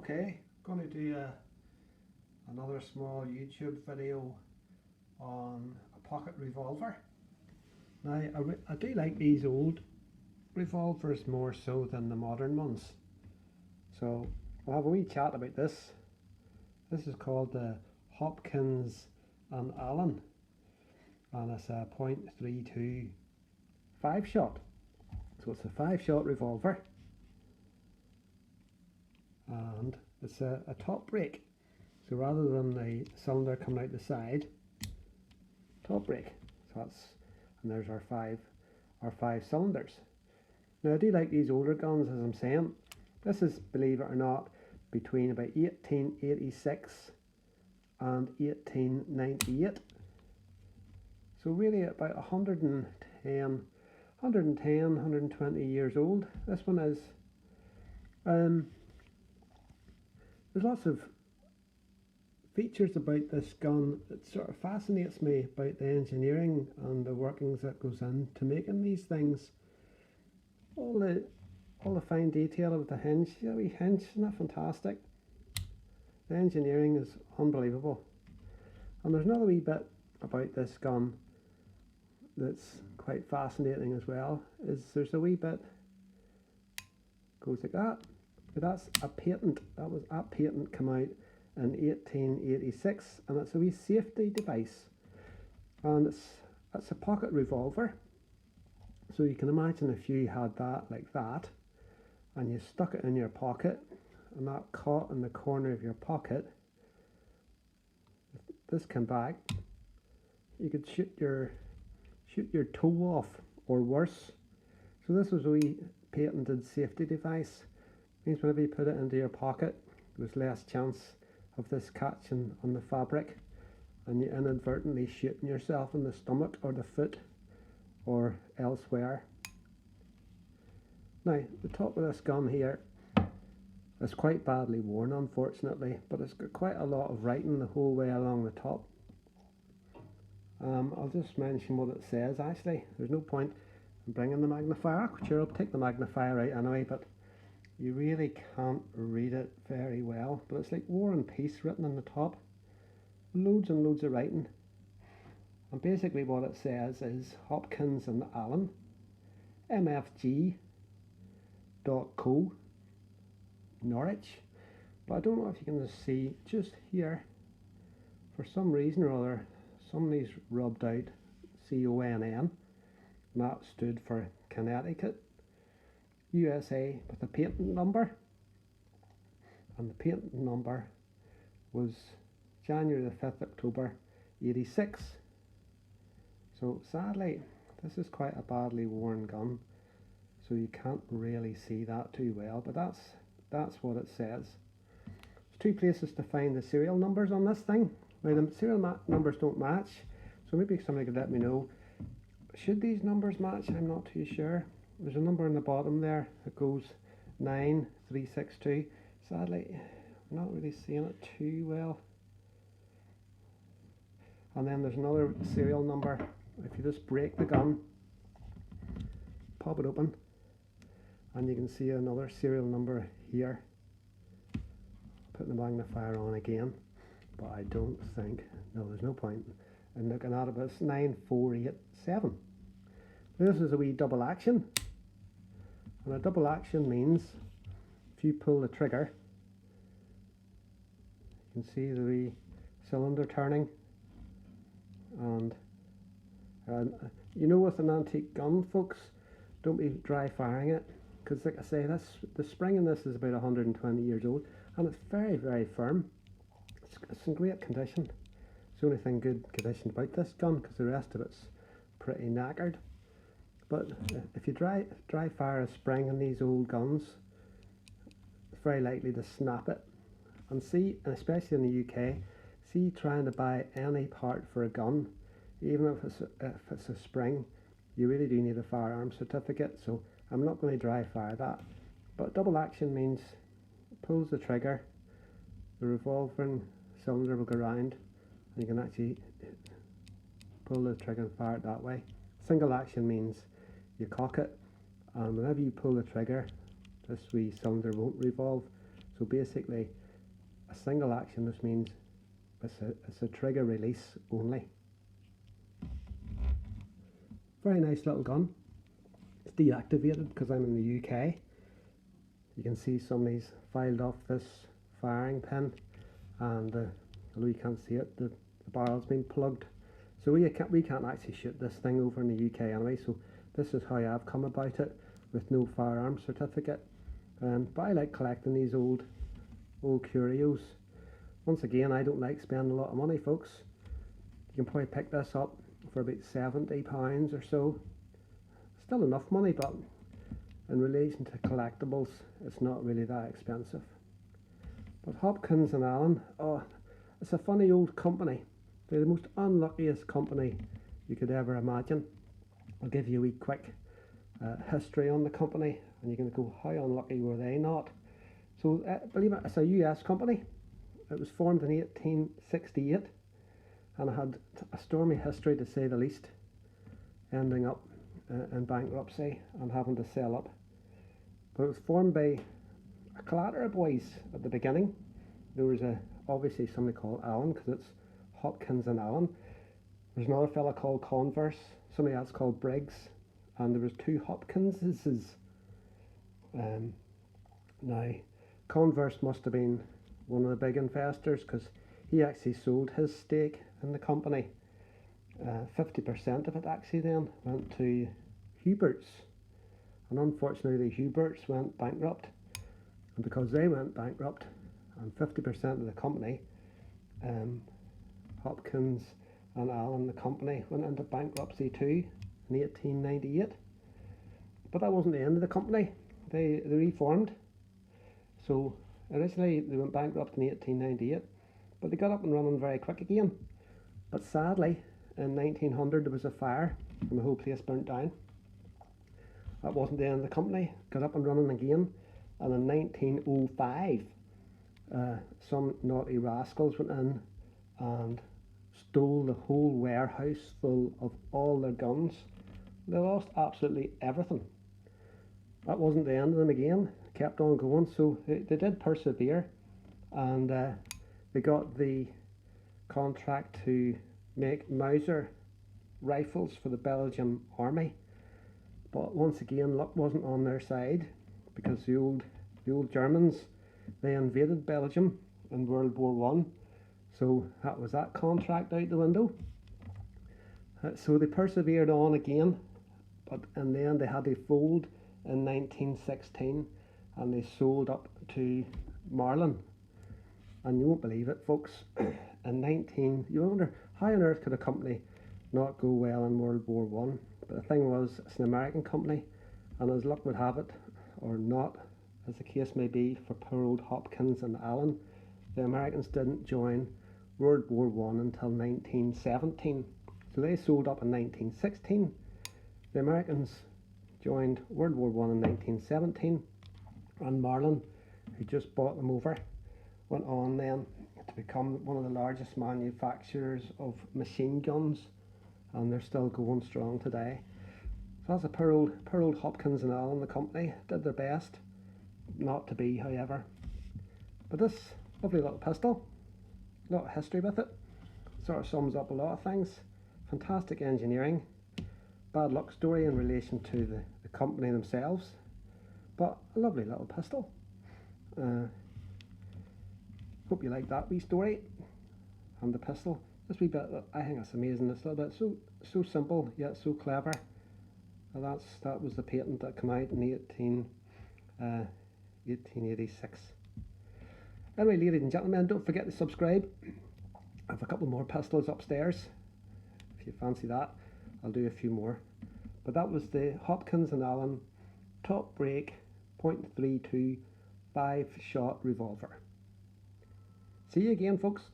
Okay, going to do another small YouTube video on a pocket revolver. Now I do like these old revolvers more so than the modern ones, so I'll have a wee chat about this. This is called the Hopkins Allen, and it's a .32 5-shot, so it's a 5-shot revolver. And it's a top break, so rather than the cylinder coming out the side, top break. So that's, and there's our five cylinders. Now I do like these older guns, as I'm saying. This is, believe it or not, between about 1886 and 1898. So really about 120 years old. This one is. There's lots of features about this gun that sort of fascinates me about the engineering and the workings that goes into making these things. All the fine detail of the hinge, the wee hinge, isn't that fantastic? The engineering is unbelievable. And there's another wee bit about this gun that's quite fascinating as well, is there's a wee bit goes like that. But that's a patent. That patent came out in 1886, and it's a wee safety device, and it's a pocket revolver. So you can imagine if you had that like that, and you stuck it in your pocket, and that caught in the corner of your pocket. If this came back, you could shoot your toe off, or worse. So this was a wee patented safety device. Means whenever you put it into your pocket, there's less chance of this catching on the fabric and you inadvertently shooting yourself in the stomach or the foot or elsewhere. Now the top of this gun here is quite badly worn, unfortunately, but it's got quite a lot of writing the whole way along the top. I'll just mention what it says. Actually, there's no point in bringing the magnifier. Sure, I'll take the magnifier out anyway, but you really can't read it very well, but it's like War and Peace written on the top. Loads and loads of writing. And basically what it says is Hopkins and Allen, Mfg .co, Norwich. But I don't know if you can just see just here, for some reason or other, somebody's rubbed out CONN, and that stood for Connecticut, USA, with a patent number, and the patent number was January the 5th October 86. So sadly this is quite a badly worn gun, so you can't really see that too well, but that's what it says. There's two places to find the serial numbers on this thing. Now the serial numbers don't match, so maybe somebody could let me know, should these numbers match? I'm not too sure. There's a number in the bottom there that goes 9362. Sadly, I'm not really seeing it too well. And then there's another serial number. If you just break the gun, pop it open, and you can see another serial number here. Put the magnifier on again, but I don't think, no, there's no point in looking at it, but it's 9487. This is a wee double action. And a double action means if you pull the trigger, you can see the wee cylinder turning, and you know, with an antique gun, folks, don't be dry firing it, because like I say, the spring in this is about 120 years old, and it's very, very firm. It's in great condition. It's the only thing good condition about this gun, because the rest of it's pretty knackered. But if you dry fire a spring in these old guns, it's very likely to snap it. And see, and especially in the UK, see, trying to buy any part for a gun, even if it's a spring, you really do need a firearms certificate. So I'm not going to dry fire that. But double action means pulls the trigger, the revolving cylinder will go round, and you can actually pull the trigger and fire it that way. Single action means you cock it, and whenever you pull the trigger, this wee cylinder won't revolve, So basically a single action just means it's a trigger release only. Very nice little gun. It's deactivated because I'm in the UK. You can see somebody's filed off this firing pin, and although you can't see it, the barrel's been plugged. So we can't actually shoot this thing over in the UK anyway, so this is how I've come about it with no firearms certificate. But I like collecting these old curios. Once again, I don't like spending a lot of money, folks. You can probably pick this up for about £70 or so. Still enough money, but in relation to collectibles, it's not really that expensive. But Hopkins and Allen, oh, it's a funny old company. They're the most unluckiest company you could ever imagine. I'll give you a wee quick history on the company, and you can go, how unlucky were they not? So believe it, it's a US company. It was formed in 1868, and it had a stormy history to say the least, ending up in bankruptcy and having to sell up. But it was formed by a collateral of boys at the beginning. There was obviously somebody called Allen, because it's Hopkins and Allen. There's another fella called Converse, somebody else called Briggs, and there was two Hopkinses. Now, Converse must have been one of the big investors, because he actually sold his stake in the company. 50% of it actually then went to Hubert's, and unfortunately the Hubert's went bankrupt, and because they went bankrupt and 50% of the company, Hopkins and Allen, the company, went into bankruptcy too in 1898. But that wasn't the end of the company. They reformed. So originally they went bankrupt in 1898, but they got up and running very quick again. But sadly, in 1900 there was a fire and the whole place burnt down. That wasn't the end of the company. Got up and running again, and in 1905 some naughty rascals went in and stole the whole warehouse full of all their guns. They lost absolutely everything. That wasn't the end of them again. Kept on going. So they did persevere, and they got the contract to make Mauser rifles for the Belgian army. But once again, luck wasn't on their side, because the old Germans, they invaded Belgium in World War One. So that was that contract out the window. So they persevered on again, but in the end they had to fold in 1916, and they sold up to Marlin. And you won't believe it, folks, you wonder, how on earth could a company not go well in World War One? But the thing was, it's an American company, and as luck would have it, or not, as the case may be, for poor old Hopkins and Allen, the Americans didn't join World War One until 1917. So they sold up in 1916. The Americans joined World War One in 1917, and Marlin, who just bought them over, went on then to become one of the largest manufacturers of machine guns, and they're still going strong today. So that's a poor old Hopkins and Allen, the company, did their best not to be, however. But this lovely little pistol, a lot of history with it, sort of sums up a lot of things. Fantastic engineering, bad luck story in relation to the company themselves, but a lovely little pistol. Hope you like that wee story. And the pistol, this wee bit, I think that's amazing. This little bit, so simple yet so clever. And that was the patent that came out in 1886. Anyway, ladies and gentlemen, don't forget to subscribe. I have a couple more pistols upstairs. If you fancy that, I'll do a few more. But that was the Hopkins and Allen Top Break .32 5-shot revolver. See you again, folks.